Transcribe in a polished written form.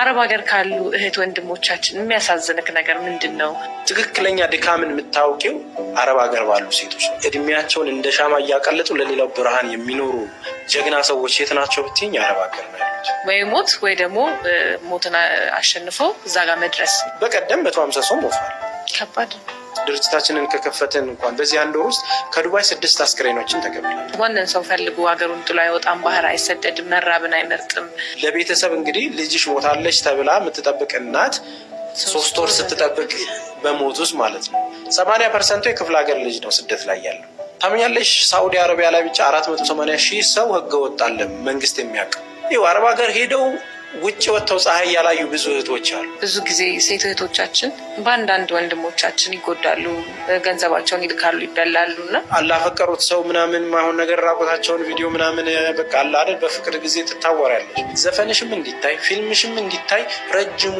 አረብ ሀገር ካሉ እህት ወንድሞቻችን የሚያሳዝንክ ነገር ምንድን ነው? ትክክለኛ ድካምን የምታውቂው አረብ ሀገር ባሉ ሴቶች ነው። እድሜያቸውን እንደ ሻማ እያቀለጡ ለሌላው ብርሃን የሚኖሩ ጀግና ሰዎች የት ናቸው ብትይኝ አረብ ሀገር ነው ያሉት። ወይ ሞት ወይ ደግሞ ሞትን አሸንፎ እዛ ጋር መድረስ። በቀደም 150 ሰው ሞቷል። ከባድ። ድርጅታችንን ከከፈትን እንኳን በዚህ አንድ ወር ውስጥ ከዱባይ 6 አስክሬኖችን ተቀብለናል። ዋንን ሰው ፈልጉ ሀገሩን ጥሎ አይወጣም፣ ባህር አይሰደድም፣ መራብን አይመርጥም። ለቤተሰብ እንግዲህ ልጅሽ ሞታለች ተብላ የምትጠብቅ እናት 3 ወር ስትጠብቅ በሞት ውስጥ ማለት ነው 80% የክፍለ ሀገር ልጅ ነው ስደት ላይ ያለው። ታምኛለሽ? ሳዑዲ አረቢያ ላይ ብቻ 480 ሺህ ሰው ህገ ወጥ አለ መንግስት የሚያውቅ። ይኸው አረብ ሀገር ሄደው ውጭ ወጥተው ፀሐይ ያላዩ ብዙ እህቶች አሉ። ብዙ ጊዜ ሴት እህቶቻችን በአንዳንድ ወንድሞቻችን ይጎዳሉ፣ ገንዘባቸውን ይልካሉ፣ ይበላሉ እና አላፈቀሩት ሰው ምናምን ማይሆን ነገር ራቆታቸውን ቪዲዮ ምናምን በቃ አለ አይደል በፍቅር ጊዜ ትታወሪያለሽ። ዘፈንሽም እንዲታይ ፊልምሽም እንዲታይ ረጅሙ